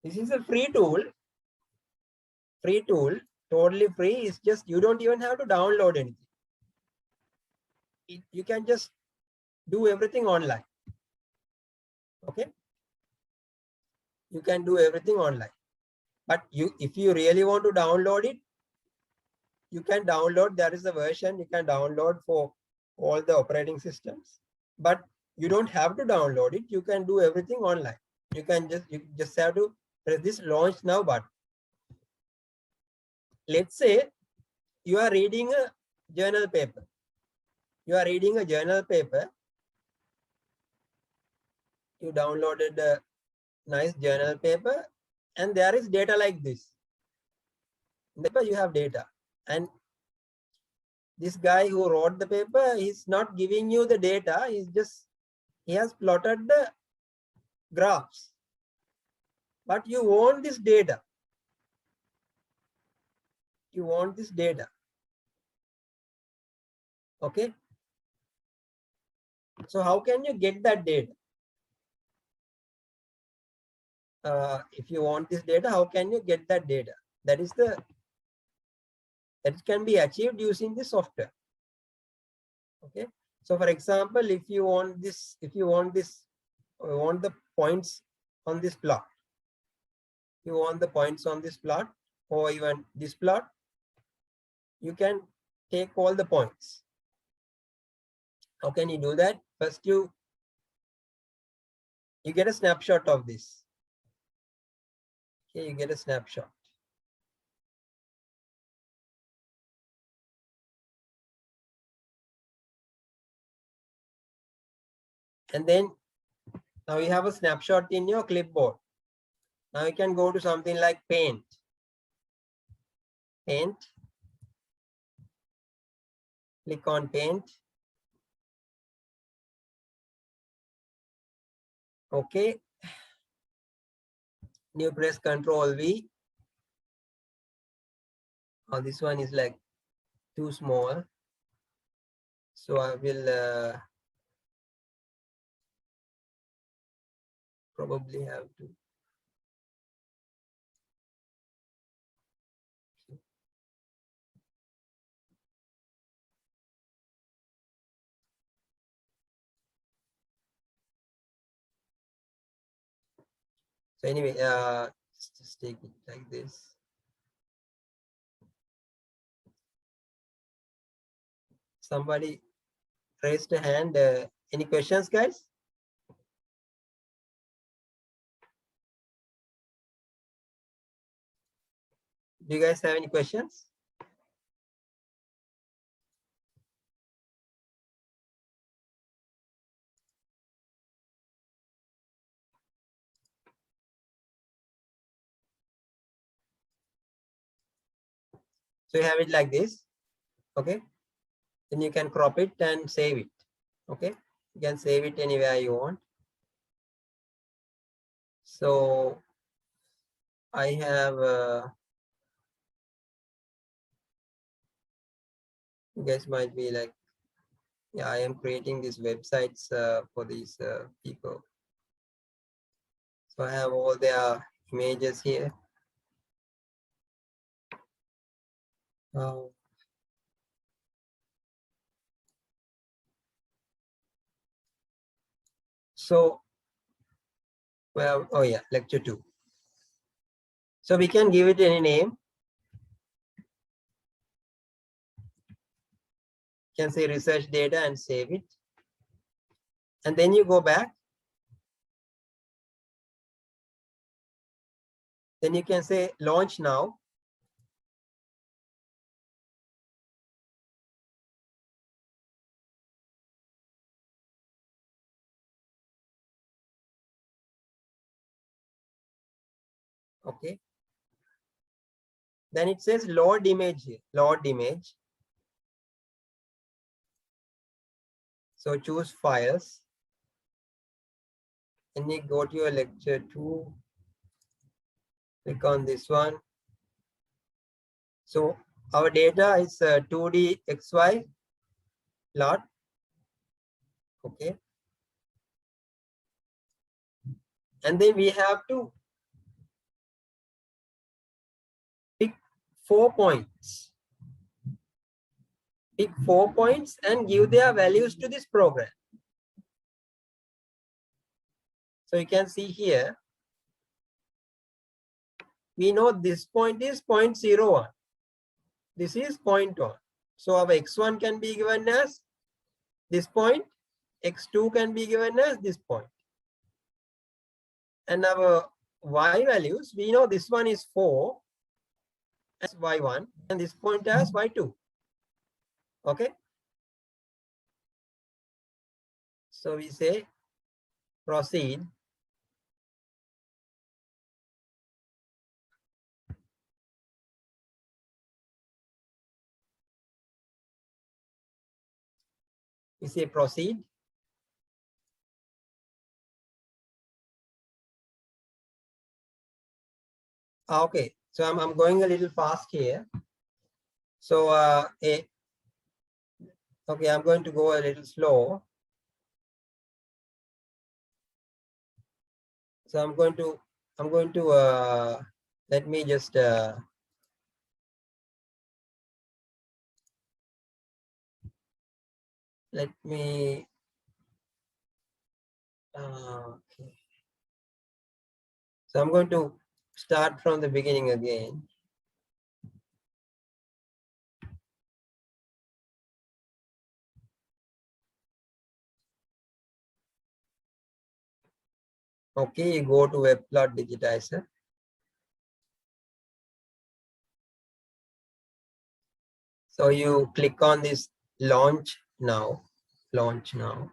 This is a free tool. Free tool, totally free. It's just you don't even have to download anything. You can just do everything online. Okay. You can do everything online. But if you really want to download it, you can download. There is a version you can download for all the operating systems. But you don't have to download it. You can do everything online. You just have to press this launch now button. Let's say you are reading a journal paper. You are reading a journal paper. You downloaded a nice journal paper, and there is data like this. In the paper you have data, and this guy who wrote the paper is not giving you the data. He has plotted the graphs, but you want this data. You want this data. Okay. So how can you get that data? If you want this data, how can you get that data? That can be achieved using the software. Okay. So for example, if you want the points on this plot, you want the points on this plot or even this plot, you can take all the points. How can you do that? First, you get a snapshot of this. Okay, you get a snapshot. And then now you have a snapshot in your clipboard. Now you can go to something like Paint. Paint. Click on Paint. Okay. New press Control V. Oh, this one is like too small. So I will probably have to. So anyway, just take it like this. Somebody raised a hand. Any questions, guys? Do you guys have any questions? So you have it like this. Okay. Then you can crop it and save it. Okay. You can save it anywhere you want. So I have, you guys might be like, yeah, I am creating these websites for these people. So I have all their images here. So, well, oh yeah, lecture 2. So we can give it any name. You can say research data and save it. And then you go back. Then you can say launch now. Okay. Then it says load image here, load image. So choose files. And you go to your lecture 2. Click on this one. So our data is 2D XY plot. Okay. And then we have to 4 points. Pick 4 points and give their values to this program. So you can see here, we know this point is 0.01. This is 0.1. So our x1 can be given as this point, x2 can be given as this point. And our y values, we know this one is 4 as y1 and this point as y2. Okay. So we say proceed. We say proceed. Okay, so I'm going a little fast here. So okay, I'm going to go a little slow. So I'm going to let me just let me okay. So I'm going to start from the beginning again. Okay, you go to Webplotdigitizer. So you click on this launch now. Launch now.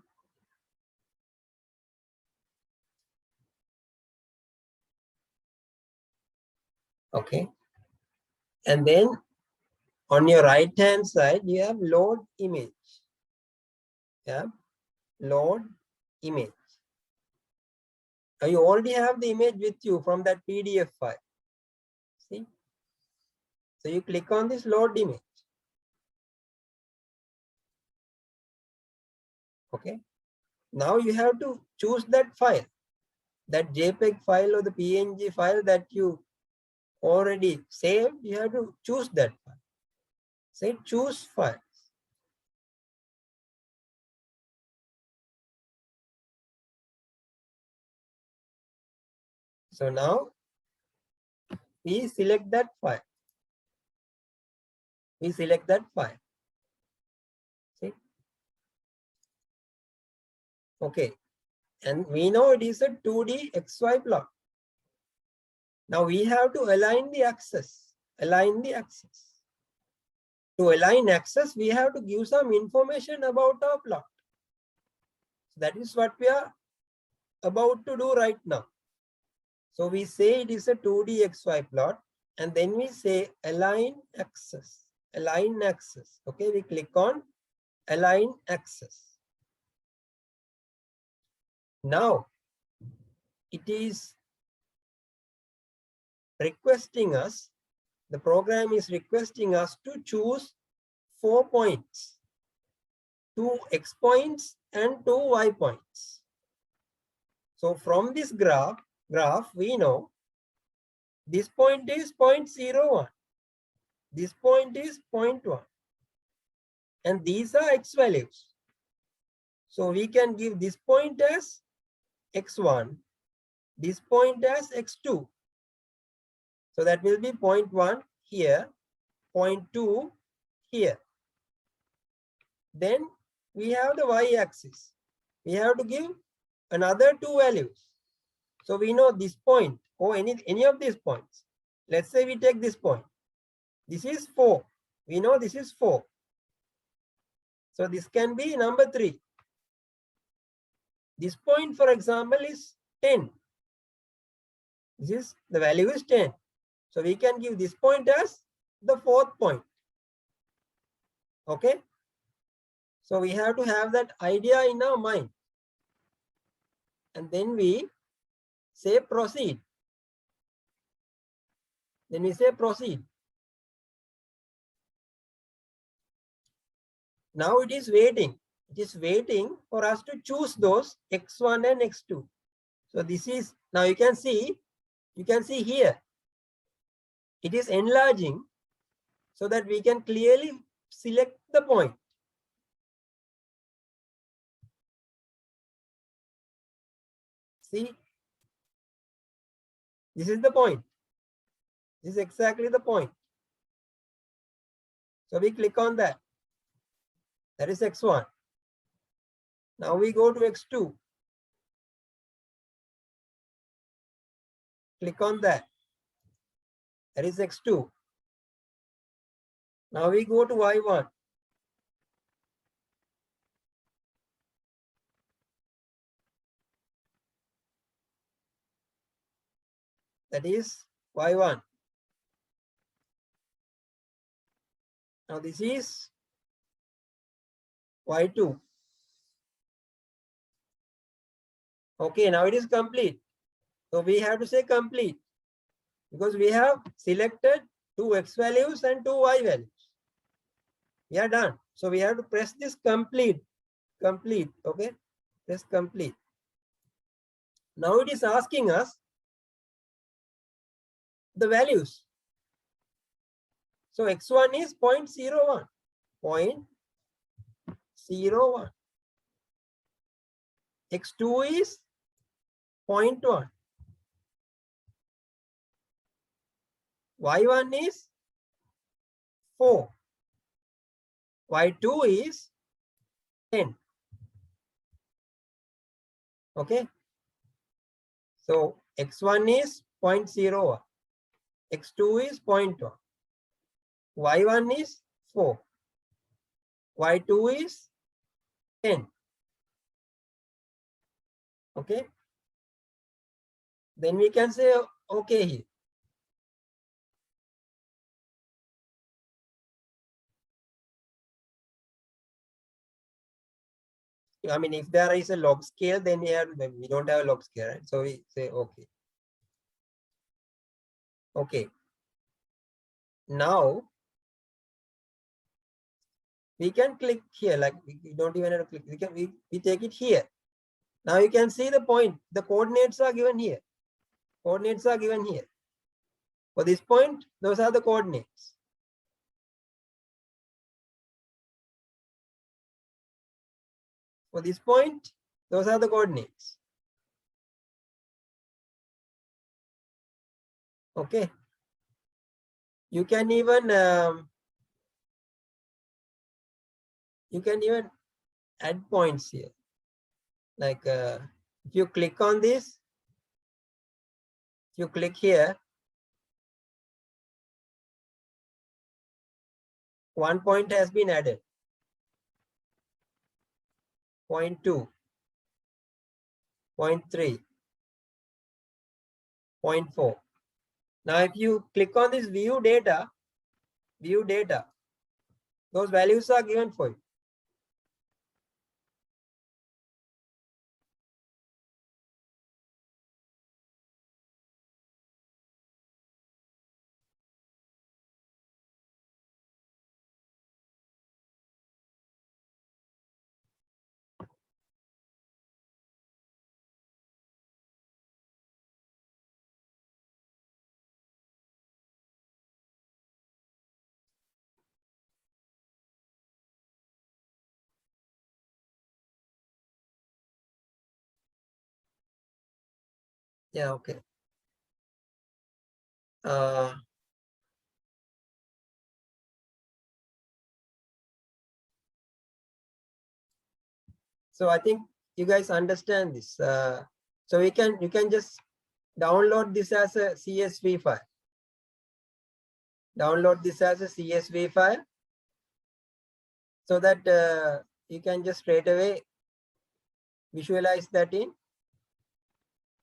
Okay. And then on your right hand side, you have load image. Yeah. Load image. You already have the image with you from that PDF file. See? So you click on this load image. Okay. Now you have to choose that file, that JPEG file or the PNG file that you already saved. You have to choose that file. Say choose files. So now we select that file. We select that file. See? Okay. And we know it is a 2D XY plot. Now we have to align the axis. Align the axis. To align axis, we have to give some information about our plot. That is what we are about to do right now. So we say it is a 2D XY plot, and then we say align axis. Align axis. Okay, we click on align axis. Now it is requesting us, the program is requesting us to choose 4 points, 2 x points and 2 y points. So from this graph we know this point is 0.01, this point is 0.1, and these are x values. So we can give this point as x1, this point as x2. So that will be 0.1 here, 0.2 here. Then we have the y-axis. We have to give another 2 values. So we know this point or any of these points. Let's say we take this point. This is 4. We know this is 4. So this can be number 3. This point, for example, is 10. The value is 10. So we can give this point as the 4th point. Okay. So we have to have that idea in our mind. And then we say proceed. Then we say proceed. Now it is waiting. It is waiting for us to choose those x1 and x2. So this is, now you can see here, it is enlarging so that we can clearly select the point. See, this is the point. This is exactly the point. So we click on that. That is x1. Now we go to x2. Click on that. That is x2. Now we go to y1. That is y1. Now this is y2. Okay, now it is complete. So we have to say complete because we have selected 2 x values and 2 y values. We are done. So we have to press this complete. Complete. Okay, press complete. Now it is asking us the values. So x1 is 0.01. 0.01. x2 is 0.1. y1 is 4. y2 is 10. Okay. So x1 is 0.01. x2 is 0.1. y1 is 4. y2 is 10. Okay. Then we can say okay here. I mean, if there is a log scale, then we don't have a log scale, right? So we say okay. Okay. Now we can click here, like we don't even have to click. We take it here. Now you can see the point. The coordinates are given here. Coordinates are given here. For this point, those are the coordinates. For this point, those are the coordinates. Okay. You can even add points here. Like if you click on this, if you click here, 1 point has been added. 0.2, 0.3, 0.4. Now, if you click on this view data, those values are given for you. Yeah, okay. So I think you guys understand this. So you can just download this as a CSV file. Download this as a CSV file so that you can just straight away visualize that in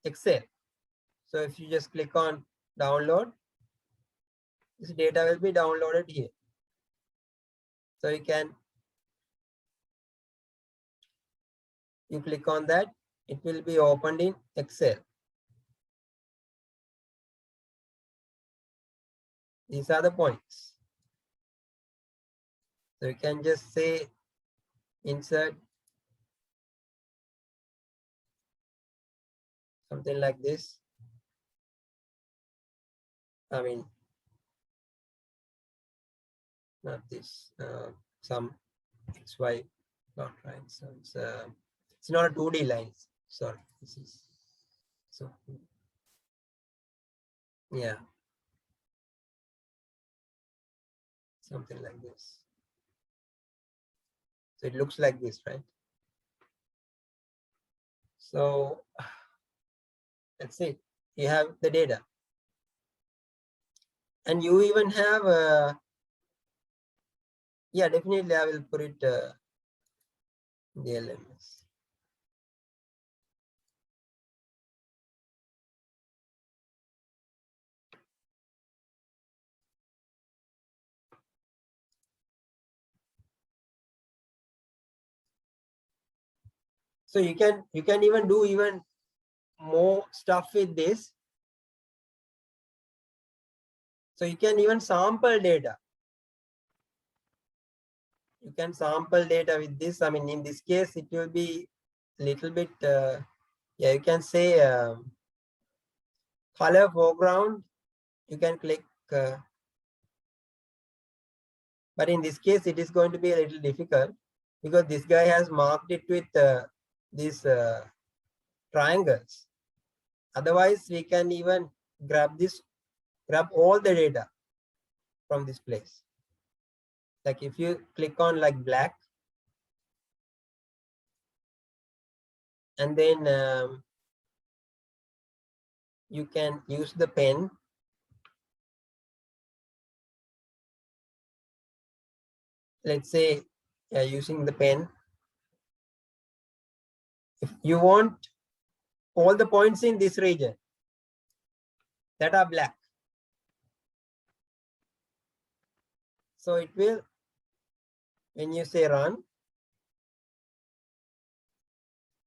Excel. So if you just click on download, this data will be downloaded here. So you click on that, it will be opened in Excel. These are the points. So you can just say insert something like this. I mean, not this. Some XY plot line. So it's not a 2D line. Sorry, this is so yeah, something like this. So it looks like this, right? So let's see. You have the data, and you even have yeah, definitely I will put it in the LMS. So you can even do even more stuff with this. So you can even sample data. You can sample data with this. I mean, in this case, it will be a little bit, yeah, you can say color foreground. You can click, but in this case, it is going to be a little difficult because this guy has marked it with these triangles. Otherwise, we can even grab all the data from this place. Like if you click on like black, and then you can use the pen. Let's say using the pen, if you want all the points in this region that are black, so it will, when you say run,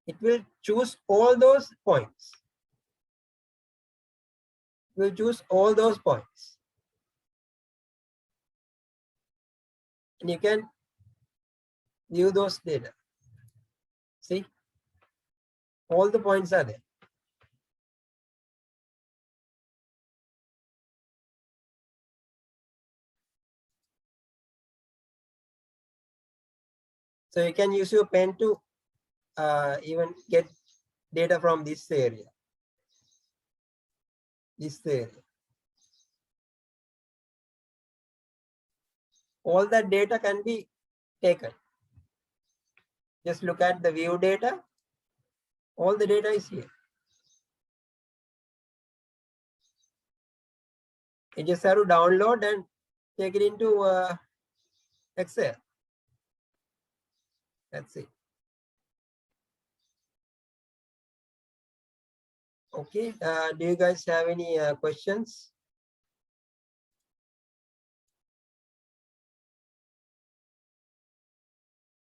it will choose all those points. It will choose all those points. And you can view those data. See, all the points are there. So you can use your pen to even get data from this area. This area. All that data can be taken. Just look at the view data. All the data is here. You just have to download and take it into Excel. That's it. Okay. Do you guys have any questions?